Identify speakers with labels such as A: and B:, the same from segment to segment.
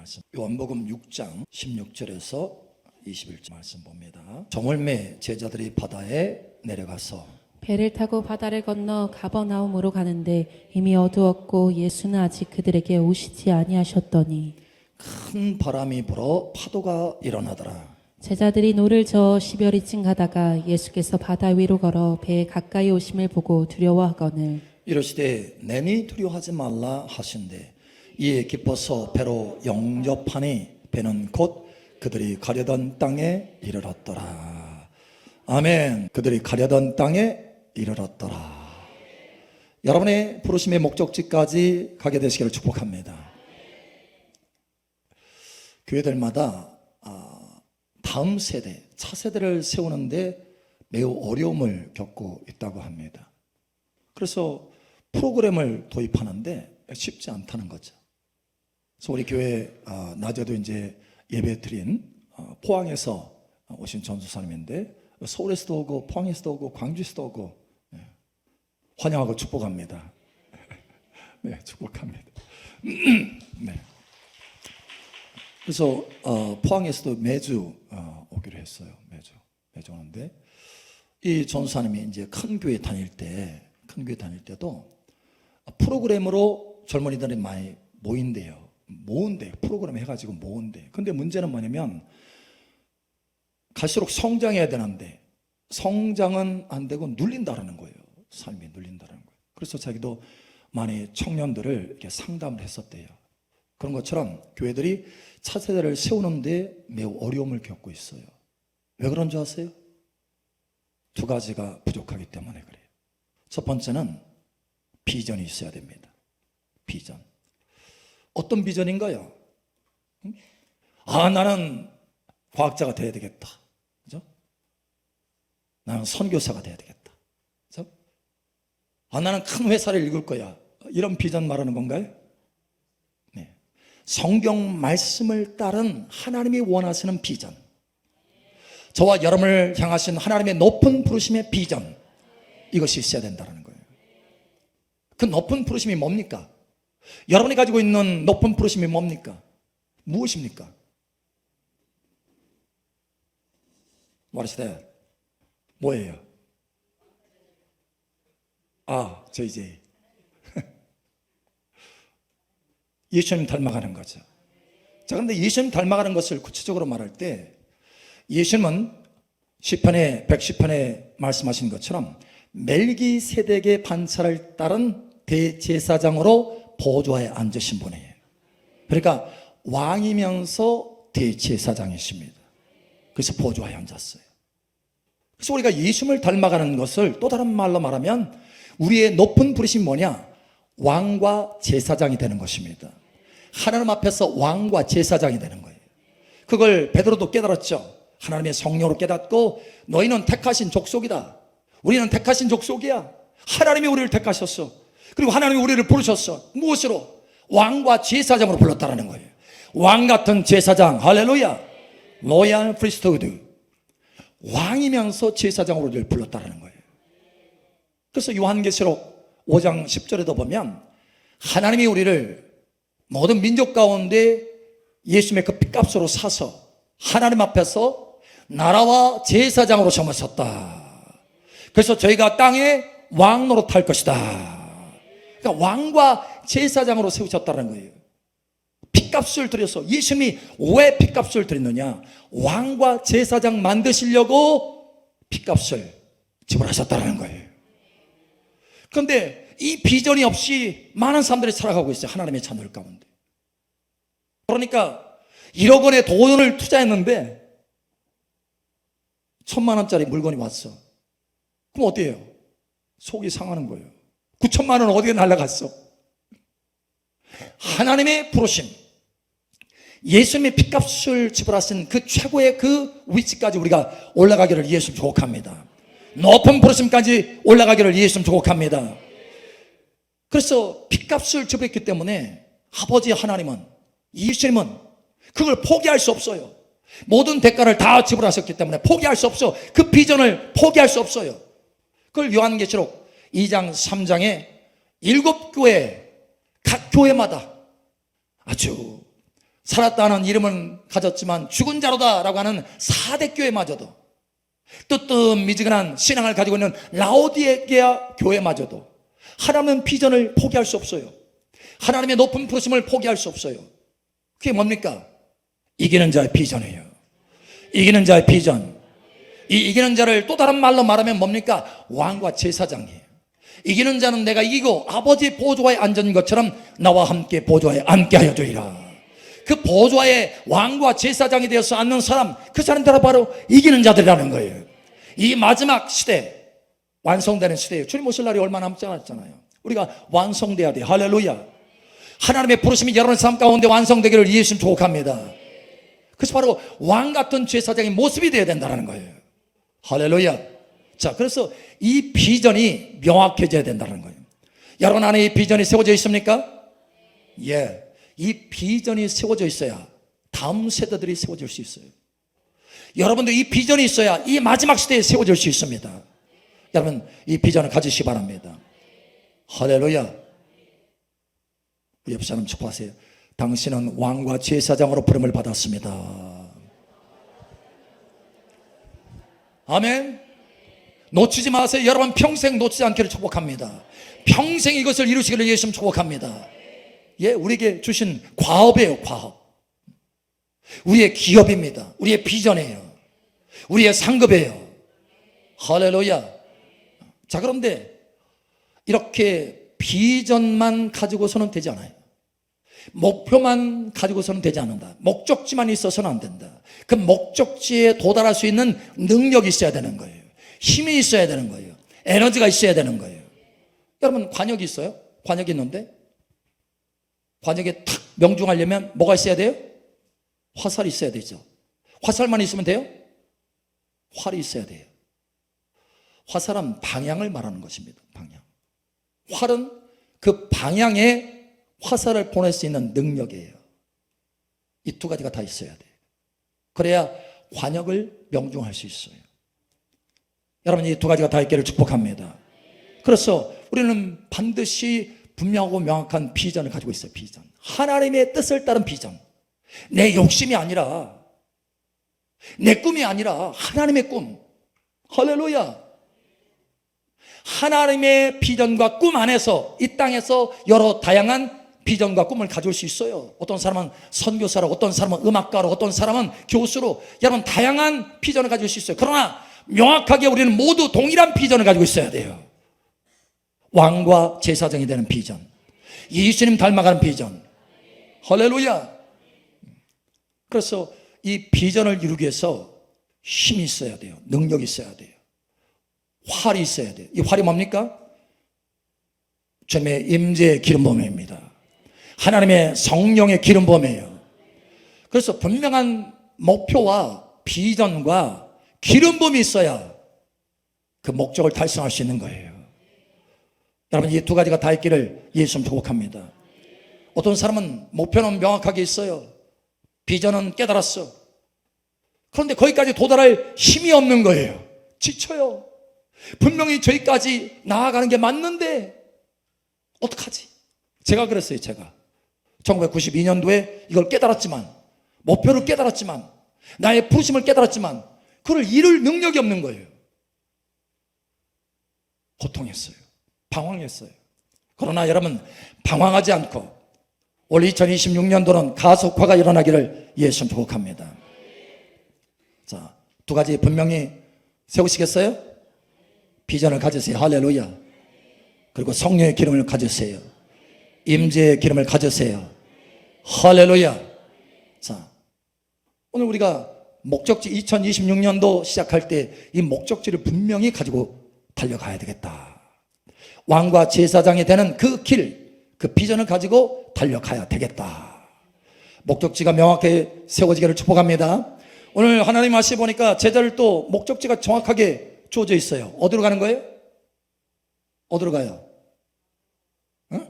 A: 말씀, 요한복음 6장 16절에서 21절 말씀 봅니다. 정월매 제자들이 바다에 내려가서
B: 배를 타고 바다를 건너 가버나움으로 가는데 이미 어두웠고 예수는 아직 그들에게 오시지 아니하셨더니
A: 큰 바람이 불어 파도가 일어나더라.
B: 제자들이 노를 저어 10여리쯤 가다가 예수께서 바다 위로 걸어 배에 가까이 오심을 보고 두려워하거늘
A: 이르시되 내니 두려워하지 말라 하신대 이에 기뻐서 배로 영접하니 배는 곧 그들이 가려던 땅에 이르렀더라. 아멘. 그들이 가려던 땅에 이르렀더라. 여러분의 부르심의 목적지까지 가게 되시기를 축복합니다. 교회들마다 다음 세대, 차세대를 세우는데 매우 어려움을 겪고 있다고 합니다. 그래서 프로그램을 도입하는데 쉽지 않다는 거죠. 그래서 우리 교회 낮에도 이제 예배 드린 포항에서 오신 전수사님인데 서울에서도 오고 포항에서도 오고 광주에서도 오고 환영하고 축복합니다. 네, 축복합니다. 네. 그래서 포항에서도 매주 오기로 했어요. 매주 오는데 이 전수사님이 이제 큰 교회 다닐 때도 프로그램으로 젊은이들이 많이 모인대요. 프로그램 해가지고 모은대. 근데 문제는 뭐냐면 갈수록 성장해야 되는데 성장은 안 되고 눌린다라는 거예요. 삶이 눌린다라는 거예요. 그래서 자기도 많이 청년들을 이렇게 상담을 했었대요. 그런 것처럼 교회들이 차세대를 세우는데 매우 어려움을 겪고 있어요. 왜 그런 줄 아세요? 두 가지가 부족하기 때문에 그래요. 첫 번째는 비전이 있어야 됩니다. 비전. 어떤 비전인가요? 나는 과학자가 돼야 되겠다. 그죠? 나는 선교사가 돼야 되겠다. 그죠? 나는 큰 회사를 읽을 거야. 이런 비전 말하는 건가요? 네. 성경 말씀을 따른 하나님이 원하시는 비전. 저와 여러분을 향하신 하나님의 높은 부르심의 비전. 이것이 있어야 된다는 거예요. 그 높은 부르심이 뭡니까? 여러분이 가지고 있는 높은 부르심이 뭡니까? 무엇입니까? 말하시되 뭐예요? JJ 예수님 닮아가는 거죠. 자, 그런데 예수님 닮아가는 것을 구체적으로 말할 때 예수님은 시편에 110편에 말씀하신 것처럼 멜기세덱의 반차를 따른 대제사장으로 보좌에 앉으신 분이에요. 그러니까 왕이면서 대제사장이십니다. 그래서 보좌에 앉았어요. 그래서 우리가 예수님을 닮아가는 것을 또 다른 말로 말하면 우리의 높은 부르심이 뭐냐? 왕과 제사장이 되는 것입니다. 하나님 앞에서 왕과 제사장이 되는 거예요. 그걸 베드로도 깨달았죠. 하나님의 성령으로 깨닫고 너희는 택하신 족속이다. 우리는 택하신 족속이야. 하나님이 우리를 택하셨어. 그리고 하나님이 우리를 부르셨어. 무엇으로? 왕과 제사장으로 불렀다라는 거예요. 왕 같은 제사장. 할렐루야. 로얄 프리스트후드. 왕이면서 제사장으로 우리를 불렀다라는 거예요. 그래서 요한계시록 5장 10절에도 보면 하나님이 우리를 모든 민족 가운데 예수님의 그 핏값으로 사서 하나님 앞에서 나라와 제사장으로 삼으셨다. 그래서 저희가 땅에 왕 노릇할 것이다. 그러니까 왕과 제사장으로 세우셨다는 거예요. 핏값을 들여서 예수님이 왜 핏값을 드렸느냐? 왕과 제사장 만드시려고 핏값을 지불하셨다는 거예요. 그런데 이 비전이 없이 많은 사람들이 살아가고 있어요. 하나님의 자녀들 가운데. 그러니까 1억 원의 돈을 투자했는데 1,000만 원짜리 물건이 왔어. 그럼 어때요? 속이 상하는 거예요. 9천만 원 어디에 날아갔어? 하나님의 부르심, 예수님의 핏값을 지불하신 그 최고의 그 위치까지 우리가 올라가기를 예수님 축복합니다. 높은 부르심까지 올라가기를 예수님 축복합니다. 그래서 핏값을 지불했기 때문에 아버지 하나님은, 예수님은 그걸 포기할 수 없어요. 모든 대가를 다 지불하셨기 때문에 포기할 수 없어. 그 비전을 포기할 수 없어요. 그걸 요한계시록 2장 3장에 7교회 각 교회마다 아주 살았다는 이름은 가졌지만 죽은 자로다라고 하는 사대 교회마저도, 뜨뜻미지근한 신앙을 가지고 있는 라오디게아 교회마저도 하나님의 비전을 포기할 수 없어요. 하나님의 높은 부르심을 포기할 수 없어요. 그게 뭡니까? 이기는 자의 비전이에요. 이기는 자의 비전. 이 이기는 자를 또 다른 말로 말하면 뭡니까? 왕과 제사장이에요. 이기는 자는 내가 이기고 아버지의 보좌에 앉은 것처럼 나와 함께 보좌에 앉게 하여 주리라. 그 보좌에 왕과 제사장이 되어서 앉는 사람, 그 사람들은 바로 이기는 자들이라는 거예요. 이 마지막 시대, 완성되는 시대예요. 주님 오실 날이 얼마 남지 않았잖아요. 우리가 완성돼야 돼요. 할렐루야. 하나님의 부르심이 여러분의 삶 가운데 완성되기를 예수님 축복합니다. 그래서 바로 왕 같은 제사장의 모습이 되어야 된다는 거예요. 할렐루야. 자, 그래서 이 비전이 명확해져야 된다는 거예요. 여러분 안에 이 비전이 세워져 있습니까? 예. 이 비전이 세워져 있어야 다음 세대들이 세워질 수 있어요. 여러분도 이 비전이 있어야 이 마지막 시대에 세워질 수 있습니다. 여러분 이 비전을 가지시기 바랍니다. 할렐루야. 우리 옆 사람 축복하세요. 당신은 왕과 제사장으로 부름을 받았습니다. 아멘. 놓치지 마세요. 여러분 평생 놓치지 않기를 축복합니다. 평생 이것을 이루시기를 예수님 축복합니다. 예, 우리에게 주신 과업이에요. 과업. 우리의 기업입니다. 우리의 비전이에요. 우리의 상급이에요. 할렐루야. 자, 그런데 이렇게 비전만 가지고서는 되지 않아요. 목표만 가지고서는 되지 않는다. 목적지만 있어서는 안 된다. 그 목적지에 도달할 수 있는 능력이 있어야 되는 거예요. 힘이 있어야 되는 거예요. 에너지가 있어야 되는 거예요. 여러분 관역이 있어요? 관역이 있는데 관역에 탁 명중하려면 뭐가 있어야 돼요? 화살이 있어야 되죠. 화살만 있으면 돼요? 활이 있어야 돼요. 화살은 방향을 말하는 것입니다. 방향. 활은 그 방향에 화살을 보낼 수 있는 능력이에요. 이 두 가지가 다 있어야 돼요. 그래야 관역을 명중할 수 있어요. 여러분 이 두 가지가 다 있기를 축복합니다. 그래서 우리는 반드시 분명하고 명확한 비전을 가지고 있어요. 비전. 하나님의 뜻을 따른 비전. 내 욕심이 아니라, 내 꿈이 아니라 하나님의 꿈. 할렐루야. 하나님의 비전과 꿈 안에서 이 땅에서 여러 다양한 비전과 꿈을 가질 수 있어요. 어떤 사람은 선교사로, 어떤 사람은 음악가로, 어떤 사람은 교수로, 여러분 다양한 비전을 가질 수 있어요. 그러나 명확하게 우리는 모두 동일한 비전을 가지고 있어야 돼요. 왕과 제사장이 되는 비전, 예수님 닮아가는 비전. 할렐루야. 그래서 이 비전을 이루기 위해서 힘이 있어야 돼요. 능력이 있어야 돼요. 활이 있어야 돼요. 이 활이 뭡니까? 주님의 임재의 기름부음입니다. 하나님의 성령의 기름부음이에요. 그래서 분명한 목표와 비전과 기름부음이 있어야 그 목적을 달성할 수 있는 거예요. 여러분 이 두 가지가 다 있기를 예수님 축복합니다. 어떤 사람은 목표는 명확하게 있어요. 비전은 깨달았어. 그런데 거기까지 도달할 힘이 없는 거예요. 지쳐요. 분명히 저기까지 나아가는 게 맞는데 어떡하지? 제가 그랬어요. 제가 1992년도에 이걸 깨달았지만, 목표를 깨달았지만, 나의 부르심을 깨달았지만 그걸 이룰 능력이 없는 거예요. 고통했어요. 방황했어요. 그러나 여러분 방황하지 않고 올 2026년도는 가속화가 일어나기를 예수님 축복합니다. 자, 두 가지 분명히 세우시겠어요? 비전을 가지세요. 할렐루야. 그리고 성령의 기름을 가지세요. 임재의 기름을 가지세요. 할렐루야. 자, 오늘 우리가 목적지 2026년도 시작할 때 이 목적지를 분명히 가지고 달려가야 되겠다. 왕과 제사장이 되는 그 길, 그 비전을 가지고 달려가야 되겠다. 목적지가 명확하게 세워지기를 축복합니다. 오늘 하나님 말씀 보니까 제자를 또 목적지가 정확하게 주어져 있어요. 어디로 가는 거예요? 어디로 가요? 응?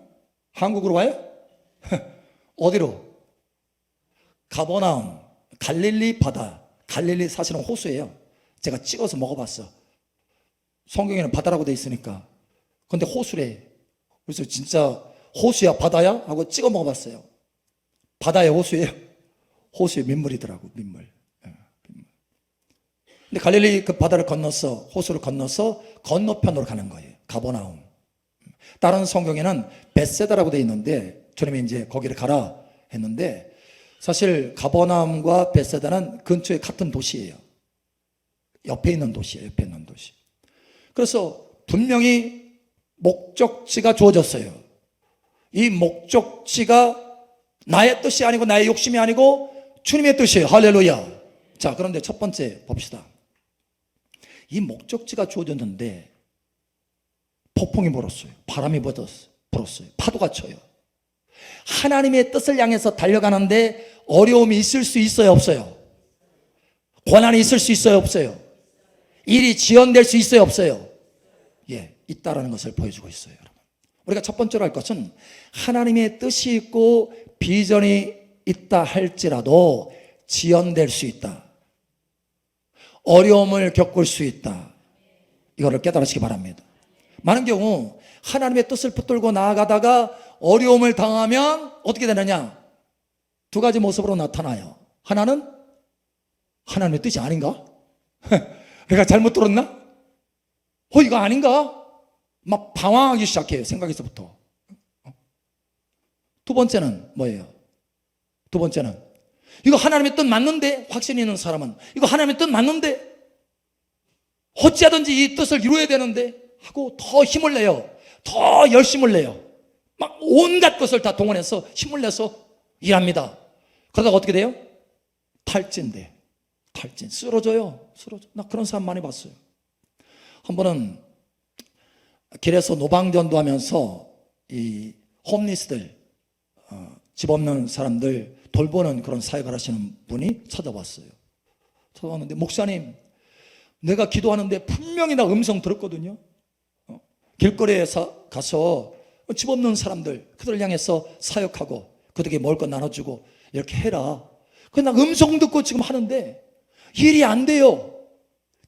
A: 한국으로 가요? 어디로? 가버나움, 갈릴리 바다. 갈릴리 사실은 호수예요. 제가 찍어서 먹어봤어. 성경에는 바다라고 돼 있으니까. 근데 호수래. 그래서 진짜 호수야 바다야? 하고 찍어 먹어봤어요. 바다의 호수예요. 호수의 민물이더라고, 민물. 근데 갈릴리 그 바다를 건너서, 호수를 건너서 건너편으로 가는 거예요. 가버나움. 다른 성경에는 벳세다라고 되어 있는데 주님이 이제 거기를 가라 했는데, 사실 가버나움과 벳세다는 근처에 같은 도시예요. 옆에 있는 도시예요. 옆에 있는 도시. 그래서 분명히 목적지가 주어졌어요. 이 목적지가 나의 뜻이 아니고 나의 욕심이 아니고 주님의 뜻이에요. 할렐루야. 자, 그런데 첫 번째 봅시다. 이 목적지가 주어졌는데 폭풍이 불었어요. 바람이 불었어요. 파도가 쳐요. 하나님의 뜻을 향해서 달려가는데 어려움이 있을 수 있어요, 없어요? 고난이 있을 수 있어요, 없어요? 일이 지연될 수 있어요, 없어요? 예, 있다라는 것을 보여주고 있어요, 여러분. 우리가 첫 번째로 할 것은 하나님의 뜻이 있고 비전이 있다 할지라도 지연될 수 있다. 어려움을 겪을 수 있다. 이거를 깨달으시기 바랍니다. 많은 경우 하나님의 뜻을 붙들고 나아가다가 어려움을 당하면 어떻게 되느냐? 두 가지 모습으로 나타나요. 하나는 하나님의 뜻이 아닌가? 내가 잘못 들었나? 이거 아닌가? 막 방황하기 시작해요. 생각에서부터. 두 번째는 뭐예요? 두 번째는 이거 하나님의 뜻 맞는데? 확신이 있는 사람은 이거 하나님의 뜻 맞는데? 어찌하든지 이 뜻을 이루어야 되는데? 하고 더 힘을 내요. 더 열심을 내요. 막 온갖 것을 다 동원해서 힘을 내서 일합니다. 그러다가 어떻게 돼요? 탈진돼. 탈진. 쓰러져요. 나 그런 사람 많이 봤어요. 한 번은 길에서 노방전도 하면서 이 홈리스들, 집 없는 사람들 돌보는 그런 사역을 하시는 분이 찾아왔어요. 찾아왔는데, 목사님, 내가 기도하는데 분명히 나 음성 들었거든요. 길거리에 가서 집 없는 사람들, 그들을 향해서 사역하고 그들에게 먹을 것 나눠주고 이렇게 해라. 그래서 나 음성 듣고 지금 하는데 일이 안 돼요.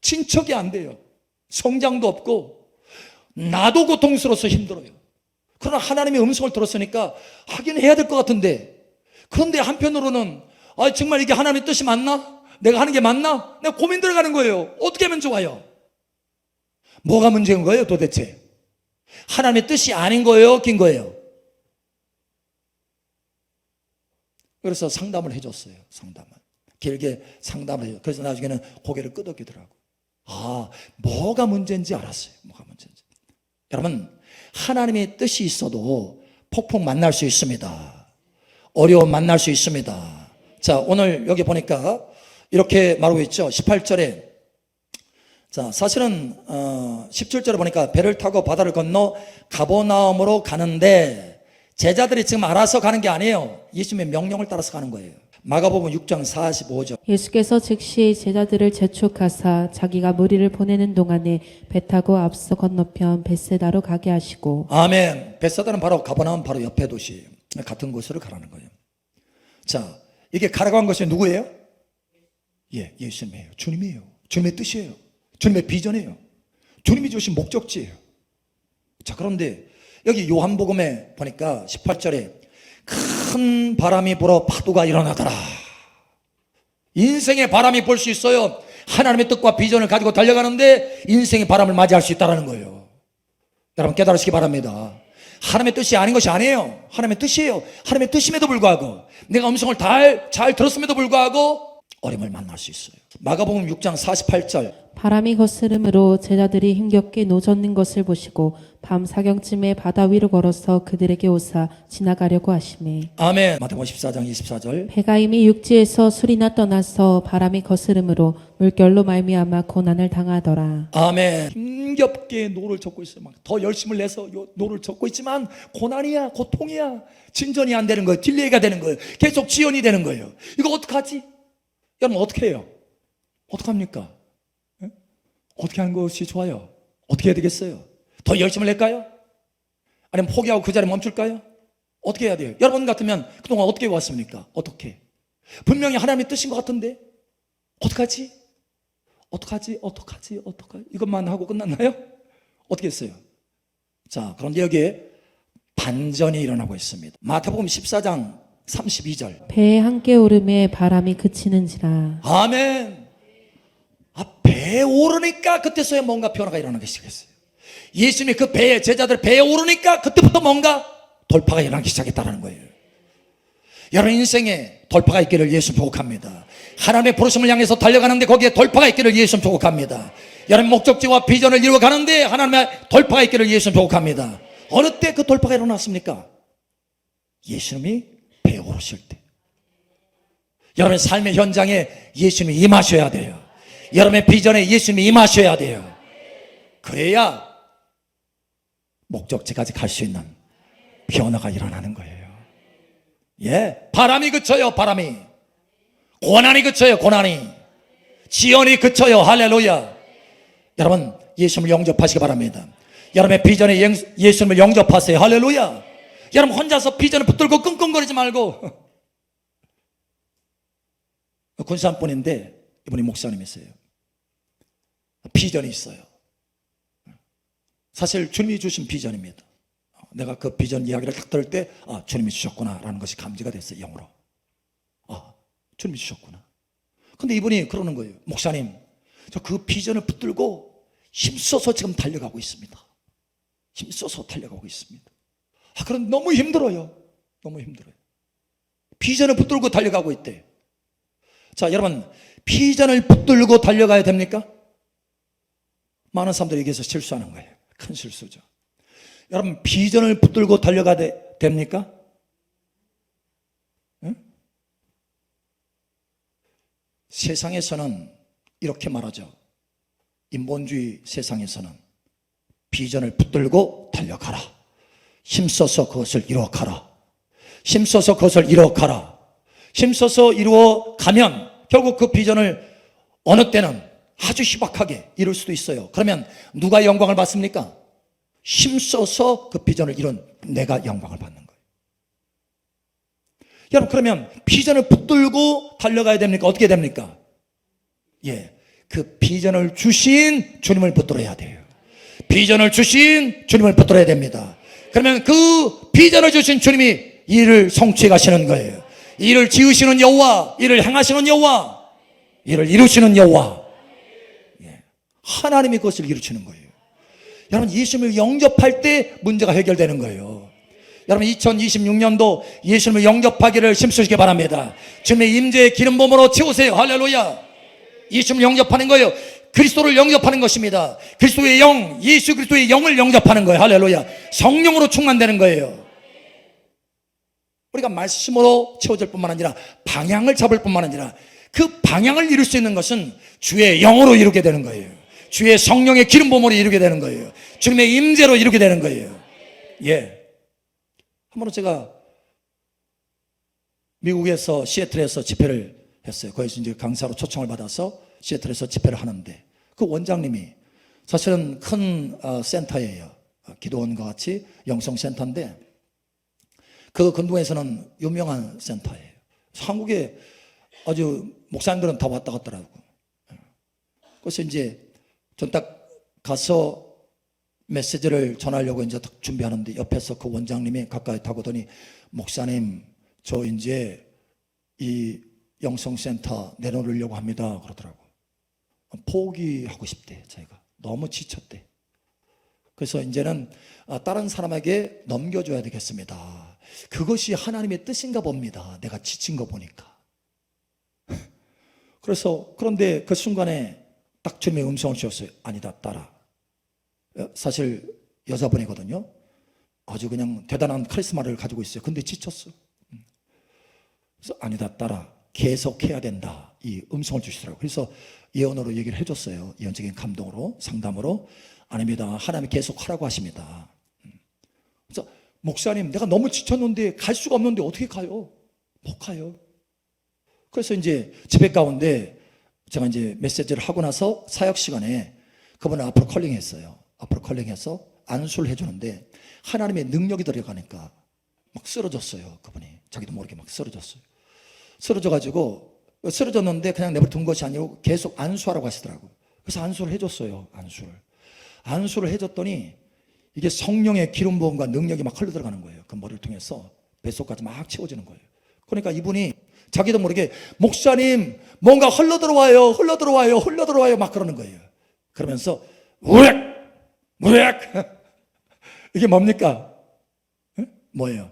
A: 친척이 안 돼요. 성장도 없고 나도 고통스러워서 힘들어요. 그러나 하나님의 음성을 들었으니까 하긴 해야 될 것 같은데, 그런데 한편으로는 정말 이게 하나님의 뜻이 맞나? 내가 하는 게 맞나? 내가 고민 들어가는 거예요. 어떻게 하면 좋아요? 뭐가 문제인 거예요 도대체? 하나님의 뜻이 아닌 거예요, 긴 거예요? 그래서 상담을 해줬어요. 길게 상담을 해요. 그래서 나중에는 고개를 끄덕이더라고. 뭐가 문제인지 알았어요. 뭐가 문제인지. 여러분, 하나님의 뜻이 있어도 폭풍 만날 수 있습니다. 어려움 만날 수 있습니다. 자, 오늘 여기 보니까 이렇게 말하고 있죠. 18절에. 자, 사실은 17절에 보니까 배를 타고 바다를 건너 가버나움으로 가는데, 제자들이 지금 알아서 가는 게 아니에요. 예수님의 명령을 따라서 가는 거예요. 마가복음 6장 45절.
B: 예수께서 즉시 제자들을 재촉하사 자기가 무리를 보내는 동안에 배 타고 앞서 건너편 벳세다로 가게 하시고.
A: 아멘. 벳세다는 바로 가버나움 바로 옆에 도시예요. 같은 곳으로 가라는 거예요. 자, 이게 가라고 한 것이 누구예요? 예, 예수님이에요. 주님이에요. 주님의 뜻이에요. 주님의 비전이에요. 주님이 주신 목적지예요. 자, 그런데 여기 요한복음에 보니까 18절에 큰 바람이 불어 파도가 일어나더라. 인생의 바람이 불 수 있어요. 하나님의 뜻과 비전을 가지고 달려가는데 인생의 바람을 맞이할 수 있다는 거예요. 여러분 깨달으시기 바랍니다. 하나님의 뜻이 아닌 것이 아니에요. 하나님의 뜻이에요. 하나님의 뜻임에도 불구하고, 내가 음성을 잘 들었음에도 불구하고 어려움을 만날 수 있어요. 마가복음 6장 48절.
B: 바람이 거스름으로 제자들이 힘겹게 노젓는 것을 보시고 밤 사경쯤에 바다 위로 걸어서 그들에게 오사 지나가려고 하시매.
A: 아멘. 마태복음 14장 24절.
B: 배가 이미 육지에서 술이나 떠나서 바람이 거스름으로 물결로 말미암아 고난을 당하더라.
A: 아멘. 힘겹게 노를 젓고 있어요. 막 더 열심을 내서 노를 젓고 있지만 고난이야, 고통이야. 진전이 안 되는 거예요. 딜레이가 되는 거예요. 계속 지연이 되는 거예요. 이거 어떡하지? 여러분 어떻게 해요? 어떡합니까? 어떻게 하는 것이 좋아요? 어떻게 해야 되겠어요? 더 열심을 낼까요? 아니면 포기하고 그 자리에 멈출까요? 어떻게 해야 돼요? 여러분 같으면 그동안 어떻게 왔습니까? 어떻게? 분명히 하나님의 뜻인 것 같은데 어떡하지? 이것만 하고 끝났나요? 어떻게 했어요? 자, 그런데 여기에 반전이 일어나고 있습니다. 마태복음 14장 32절.
B: 배에 함께 오름에 바람이 그치는지라.
A: 아멘. 배에 오르니까 그때서야 뭔가 변화가 일어나기 시작했어요. 예수님이 그 배에, 제자들 배에 오르니까 그때부터 뭔가 돌파가 일어나기 시작했다는 거예요. 여러분 인생에 돌파가 있기를 예수 축복합니다. 하나님의 부르심을 향해서 달려가는데 거기에 돌파가 있기를 예수 축복합니다. 여러분 목적지와 비전을 이루어가는데 하나님의 돌파가 있기를 예수 축복합니다. 어느 때 그 돌파가 일어났습니까? 예수님이 배에 오르실 때. 여러분의 삶의 현장에 예수님이 임하셔야 돼요. 여러분의 비전에 예수님이 임하셔야 돼요. 그래야 목적지까지 갈 수 있는 변화가 일어나는 거예요. 예, 바람이 그쳐요. 바람이. 고난이 그쳐요. 고난이. 지연이 그쳐요. 할렐루야. 여러분 예수님을 영접하시기 바랍니다. 여러분의 비전에 예수님을 영접하세요. 할렐루야. 여러분 혼자서 비전을 붙들고 끙끙거리지 말고. 군산분인데 이분이 목사님이세요. 비전이 있어요. 사실 주님이 주신 비전입니다. 내가 그 비전 이야기를 딱 들을 때 주님이 주셨구나 라는 것이 감지가 됐어요. 영으로. 주님이 주셨구나. 근데 이분이 그러는 거예요. 목사님, 저 그 비전을 붙들고 힘써서 지금 달려가고 있습니다. 힘써서 달려가고 있습니다. 그럼 너무 힘들어요. 너무 힘들어요. 비전을 붙들고 달려가고 있대. 자, 여러분 비전을 붙들고 달려가야 됩니까? 많은 사람들이 여기서 실수하는 거예요. 큰 실수죠. 여러분 비전을 붙들고 달려가야 됩니까? 응? 세상에서는 이렇게 말하죠. 인본주의 세상에서는 비전을 붙들고 달려가라. 힘써서 그것을 이루어가라. 힘써서 그것을 이루어가라. 힘써서 이루어가면 결국 그 비전을 어느 때는 아주 희박하게 이룰 수도 있어요. 그러면 누가 영광을 받습니까? 힘써서 그 비전을 이룬 내가 영광을 받는 거예요. 여러분 그러면 비전을 붙들고 달려가야 됩니까? 어떻게 됩니까? 예, 그 비전을 주신 주님을 붙들어야 돼요. 비전을 주신 주님을 붙들어야 됩니다. 그러면 그 비전을 주신 주님이 일을 성취해 가시는 거예요. 일을 지으시는 여호와, 일을 행하시는 여호와, 일을 이루시는 여호와. 예, 하나님이 그것을 이루시는 거예요. 여러분 예수님을 영접할 때 문제가 해결되는 거예요. 여러분 2026년도 예수님을 영접하기를 힘쓰시기 바랍니다. 주님의 임재의 기름 부음으로 채우세요. 할렐루야. 예수님을 영접하는 거예요. 그리스도를 영접하는 것입니다. 그리스도의 영, 예수 그리스도의 영을 영접하는 거예요. 할렐루야. 성령으로 충만되는 거예요. 우리가 말씀으로 채워질 뿐만 아니라 방향을 잡을 뿐만 아니라 그 방향을 이룰 수 있는 것은 주의 영으로 이루게 되는 거예요. 주의 성령의 기름 부음으로 이루게 되는 거예요. 주님의 임재로 이루게 되는 거예요. 예. 한 번은 제가 미국에서 시애틀에서 집회를 했어요. 거기서 이제 강사로 초청을 받아서 시애틀에서 집회를 하는데 그 원장님이 사실은 큰 센터예요. 기도원과 같이 영성센터인데 그 근동에서는 유명한 센터예요. 한국에 아주 목사님들은 다 왔다 갔더라고요. 그래서 이제 전 딱 가서 메시지를 전하려고 이제 딱 준비하는데 옆에서 그 원장님이 가까이 다가오더니 목사님 저 이제 이 영성센터 내놓으려고 합니다 그러더라고요. 포기하고 싶대. 자기가 너무 지쳤대. 그래서 이제는 다른 사람에게 넘겨줘야 되겠습니다. 그것이 하나님의 뜻인가 봅니다. 내가 지친 거 보니까. 그래서 그런데 그 순간에 딱 주님의 음성을 주셨어요. 아니다, 따라. 사실 여자분이거든요. 아주 그냥 대단한 카리스마를 가지고 있어요. 근데 지쳤어. 그래서 아니다, 따라. 계속해야 된다. 이 음성을 주시더라고요. 그래서 예언으로 얘기를 해줬어요. 예언적인 감동으로, 상담으로. 아닙니다. 하나님이 계속 하라고 하십니다. 그래서 목사님, 내가 너무 지쳤는데 갈 수가 없는데 어떻게 가요? 못 가요. 그래서 이제 집회 가운데 제가 이제 메시지를 하고 나서 사역 시간에 그분을 앞으로 컬링했어요. 앞으로 컬링해서 안수를 해주는데 하나님의 능력이 들어가니까 막 쓰러졌어요. 그분이 자기도 모르게 막 쓰러졌어요. 쓰러져가지고 쓰러졌는데 그냥 내버려둔 것이 아니고 계속 안수하라고 하시더라고요. 그래서 안수를 해줬어요. 안수를 해줬더니 이게 성령의 기름 부음과 능력이 막 흘러들어가는 거예요. 그 머리를 통해서 뱃속까지 막 채워지는 거예요. 그러니까 이분이 자기도 모르게 목사님 뭔가 흘러들어와요 막 그러는 거예요. 그러면서 우렉 이게 뭡니까? 뭐예요?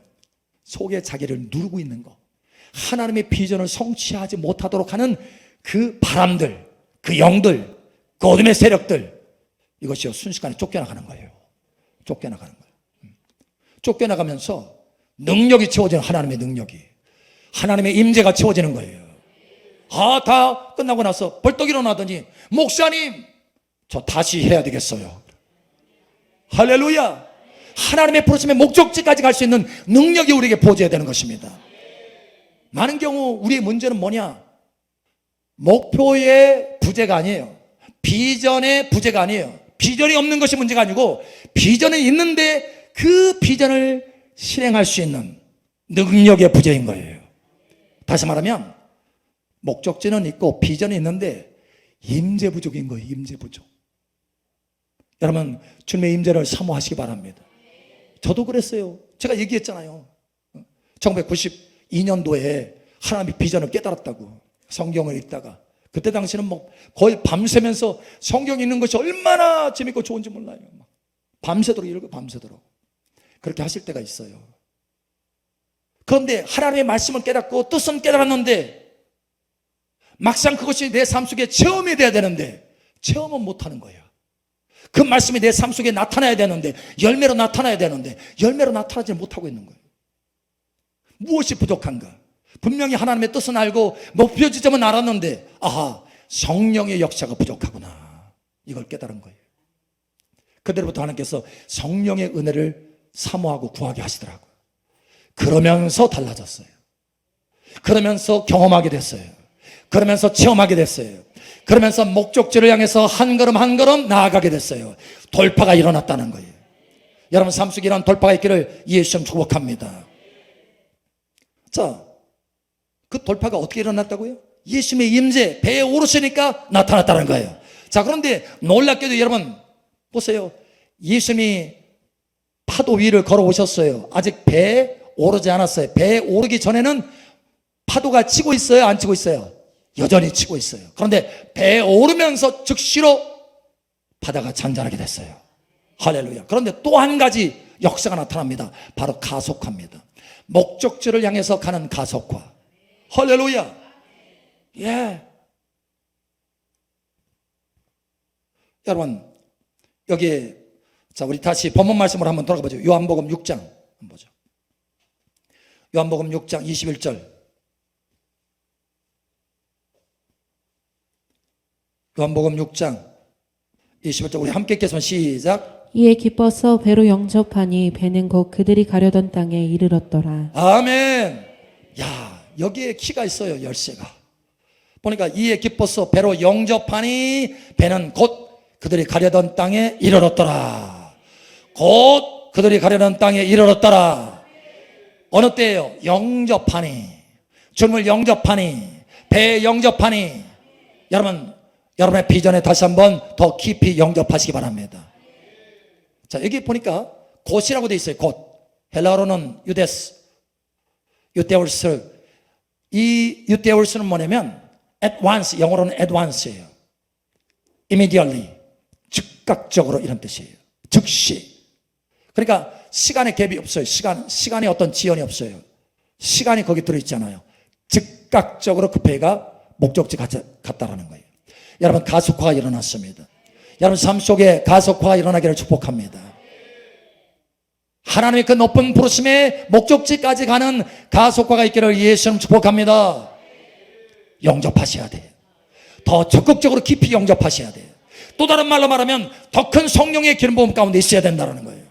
A: 속에 자기를 누르고 있는 거, 하나님의 비전을 성취하지 못하도록 하는 그 바람들, 그 영들, 그 어둠의 세력들, 이것이 순식간에 쫓겨나가는 거예요. 쫓겨나가면서 능력이 채워지는, 하나님의 능력이, 하나님의 임재가 채워지는 거예요. 다 끝나고 나서 벌떡 일어나더니 목사님 저 다시 해야 되겠어요. 할렐루야. 하나님의 부르심의 목적지까지 갈 수 있는 능력이 우리에게 보여져야 되는 것입니다. 많은 경우 우리의 문제는 뭐냐? 목표의 부재가 아니에요. 비전의 부재가 아니에요. 비전이 없는 것이 문제가 아니고 비전은 있는데 그 비전을 실행할 수 있는 능력의 부재인 거예요. 다시 말하면 목적지는 있고 비전이 있는데 임재 부족인 거예요. 임재 부족. 여러분 주님의 임재를 사모하시기 바랍니다. 저도 그랬어요. 제가 얘기했잖아요. 1992년도에 하나님의 비전을 깨달았다고. 성경을 읽다가 그때 당시는 뭐 거의 밤새면서 성경 읽는 것이 얼마나 재밌고 좋은지 몰라요. 밤새도록 읽고 밤새도록 그렇게 하실 때가 있어요. 그런데 하나님의 말씀을 깨닫고 뜻은 깨달았는데 막상 그것이 내 삶 속에 체험이 돼야 되는데 체험은 못하는 거예요. 그 말씀이 내 삶 속에 나타나야 되는데, 열매로 나타나야 되는데 열매로 나타나지 못하고 있는 거예요. 무엇이 부족한가? 분명히 하나님의 뜻은 알고 목표 지점은 알았는데 성령의 역사가 부족하구나, 이걸 깨달은 거예요. 그때부터 하나님께서 성령의 은혜를 사모하고 구하게 하시더라고요. 그러면서 달라졌어요. 그러면서 경험하게 됐어요. 그러면서 체험하게 됐어요. 그러면서 목적지를 향해서 한 걸음 한 걸음 나아가게 됐어요. 돌파가 일어났다는 거예요. 여러분 삶 속에 이런 돌파가 있기를 예수님 축복합니다. 자, 그 돌파가 어떻게 일어났다고요? 예수님의 임재, 배에 오르시니까 나타났다는 거예요. 자, 그런데 놀랍게도 여러분 보세요. 예수님이 파도 위를 걸어오셨어요. 아직 배에 오르지 않았어요. 배에 오르기 전에는 파도가 치고 있어요? 안 치고 있어요? 여전히 치고 있어요. 그런데 배에 오르면서 즉시로 바다가 잔잔하게 됐어요. 할렐루야. 그런데 또 한 가지 역사가 나타납니다. 바로 가속화입니다. 목적지를 향해서 가는 가속화. 할렐루야. 예. 여러분 여기 자 우리 다시 본문 말씀으로 한번 돌아가 보죠. 요한복음 6장 한번 보죠. 요한복음 6장 21절. 요한복음 6장 21절 우리 함께 읽겠습니다. 시작.
B: 이에 기뻐서 배로 영접하니 배는 곧 그들이 가려던 땅에 이르렀더라.
A: 아멘. 야, 여기에 키가 있어요. 열쇠가. 보니까 이에 기뻐서 배로 영접하니 배는 곧 그들이 가려던 땅에 이르렀더라. 곧 그들이 가려던 땅에 이르렀더라. 어느 때예요? 영접하니, 주님을 영접하니, 배에 영접하니. 여러분의 비전에 다시 한번 더 깊이 영접하시기 바랍니다. 자, 여기 보니까 곧이라고 되어 있어요. 곧. 헬라어로는 유데스, 유데올스. 이 유데올스는 뭐냐면 at once, 영어로는 at once예요. immediately, 즉각적으로 이런 뜻이에요. 즉시. 그러니까 시간의 갭이 없어요. 시간에 어떤 지연이 없어요. 시간이 거기 들어있잖아요. 즉각적으로 그 배가 목적지 갔다라는 거예요. 여러분 가속화가 일어났습니다. 여러분 삶 속에 가속화가 일어나기를 축복합니다. 하나님의 그 높은 부르심의 목적지까지 가는 가속화가 있기를 예수님 축복합니다. 영접하셔야 돼요. 더 적극적으로 깊이 영접하셔야 돼요. 또 다른 말로 말하면 더 큰 성령의 기름 부음 가운데 있어야 된다는 거예요.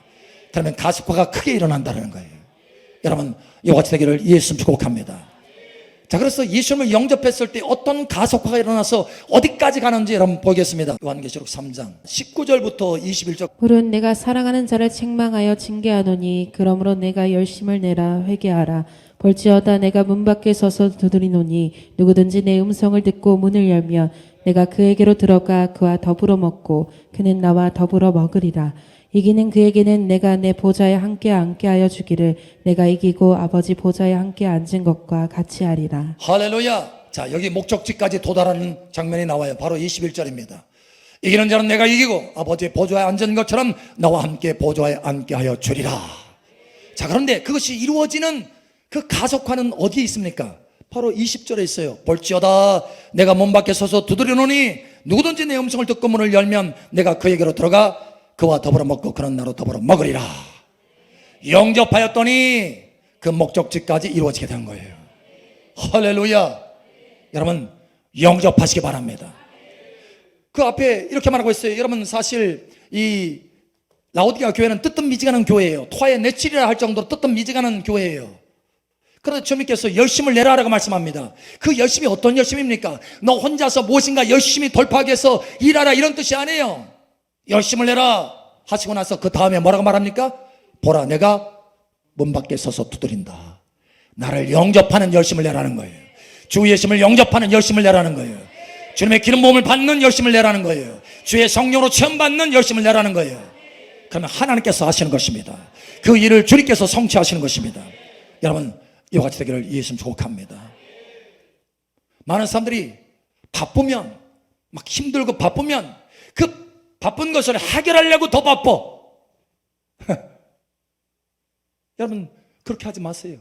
A: 그러면 가속화가 크게 일어난다는 거예요. 여러분 이와 같이 되기를 예수님 축복합니다. 자, 그래서 예수님을 영접했을 때 어떤 가속화가 일어나서 어디까지 가는지 여러분 보겠습니다. 요한계시록 3장 19절부터 21절.
B: 홀은 내가 사랑하는 자를 책망하여 징계하노니 그러므로 내가 열심을 내라 회개하라. 볼지어다 내가 문 밖에 서서 두드리노니 누구든지 내 음성을 듣고 문을 열면 내가 그에게로 들어가 그와 더불어 먹고 그는 나와 더불어 먹으리라. 이기는 그에게는 내가 내 보좌에 함께 앉게 하여 주기를 내가 이기고 아버지 보좌에 함께 앉은 것과 같이 하리라.
A: 할렐루야. 자, 여기 목적지까지 도달하는 장면이 나와요. 바로 21절입니다. 이기는 자는 내가 이기고 아버지의 보좌에 앉은 것처럼 나와 함께 보좌에 앉게 하여 주리라. 자, 그런데 그것이 이루어지는 그 가속화는 어디에 있습니까? 바로 20절에 있어요. 볼지어다 내가 문 밖에 서서 두드리노니 누구든지 내 음성을 듣고 문을 열면 내가 그에게로 들어가 그와 더불어 먹고 그는 나로 더불어 먹으리라. 영접하였더니 그 목적지까지 이루어지게 된 거예요. 할렐루야. 여러분 영접하시기 바랍니다. 그 앞에 이렇게 말하고 있어요. 여러분 사실 이 라오디게아 교회는 뜨뜻미지근한 교회예요. 토하에 내칠이라 할 정도로 뜨뜻미지근한 교회예요. 그런데 주님께서 열심을 내라라고 말씀합니다. 그 열심이 어떤 열심입니까? 너 혼자서 무엇인가 열심히 돌파하기 위해서 일하라 이런 뜻이 아니에요. 열심을 내라 하시고 나서 그 다음에 뭐라고 말합니까? 보라 내가 문 밖에 서서 두드린다. 나를 영접하는 열심을 내라는 거예요. 주 예수님을 영접하는 열심을 내라는 거예요. 주님의 기름 부음을 받는 열심을 내라는 거예요. 주의 성령으로 체험받는 열심을 내라는 거예요. 그러면 하나님께서 하시는 것입니다. 그 일을 주님께서 성취하시는 것입니다. 여러분 이와 같이 되기를 예수님 축복합니다. 많은 사람들이 바쁘면 막 힘들고 바쁘면 그 바쁜 것을 해결하려고 더 바빠. 여러분 그렇게 하지 마세요.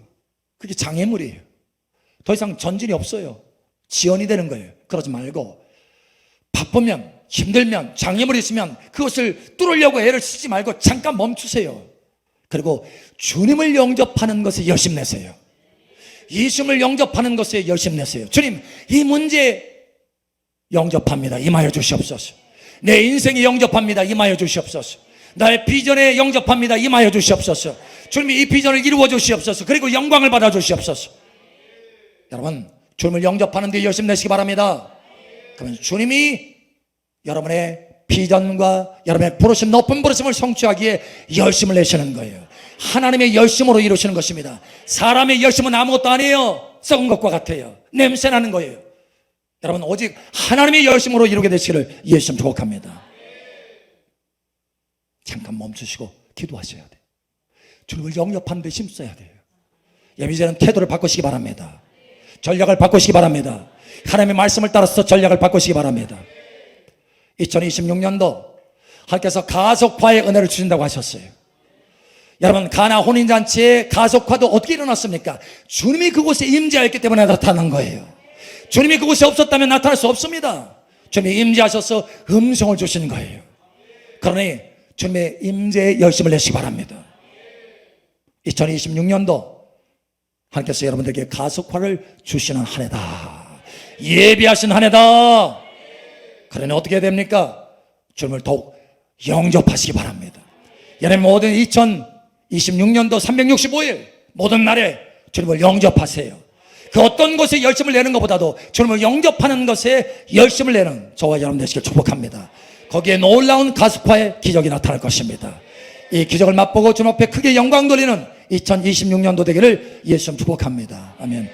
A: 그게 장애물이에요. 더 이상 전진이 없어요. 지연이 되는 거예요. 그러지 말고 바쁘면 힘들면 장애물이 있으면 그것을 뚫으려고 애를 쓰지 말고 잠깐 멈추세요. 그리고 주님을 영접하는 것에 열심 내세요. 예수님을 영접하는 것에 열심 내세요. 주님 이 문제 영접합니다. 임하여 주시옵소서. 내 인생에 영접합니다. 임하여 주시옵소서. 나의 비전에 영접합니다. 임하여 주시옵소서. 주님이 이 비전을 이루어 주시옵소서. 그리고 영광을 받아 주시옵소서. 여러분 주님을 영접하는 데 열심 내시기 바랍니다. 그러면 주님이 여러분의 비전과 여러분의 부르심 높은 부르심을 성취하기에 열심을 내시는 거예요. 하나님의 열심으로 이루시는 것입니다. 사람의 열심은 아무것도 아니에요. 썩은 것과 같아요. 냄새나는 거예요. 여러분 오직 하나님의 열심으로 이루게 되시기를 예수님 축복합니다. 잠깐 멈추시고 기도하셔야 돼요. 주님을 영접하는 데 힘써야 돼요. 예비제는 태도를 바꾸시기 바랍니다. 전략을 바꾸시기 바랍니다. 하나님의 말씀을 따라서 전략을 바꾸시기 바랍니다. 2026년도 하나님께서 가속화의 은혜를 주신다고 하셨어요. 여러분 가나 혼인잔치의 가속화도 어떻게 일어났습니까? 주님이 그곳에 임재하였기 때문에 나타난 거예요. 주님이 그곳에 없었다면 나타날 수 없습니다. 주님이 임재하셔서 음성을 주신 거예요. 그러니 주님의 임재에 열심을 내시기 바랍니다. 2026년도 하나님께서 여러분들에게 가속화를 주시는 한 해다. 예비하신 한 해다. 그러니 어떻게 해야 됩니까? 주님을 더욱 영접하시기 바랍니다. 여러분 모든 2026년도 365일 모든 날에 주님을 영접하세요. 그 어떤 것에 열심을 내는 것보다도 주님을 영접하는 것에 열심을 내는 저와 여러분 되시길 축복합니다. 거기에 놀라운 가속화의 기적이 나타날 것입니다. 이 기적을 맛보고 주님 앞에 크게 영광 돌리는 2026년도 되기를 예수님 축복합니다. 아멘.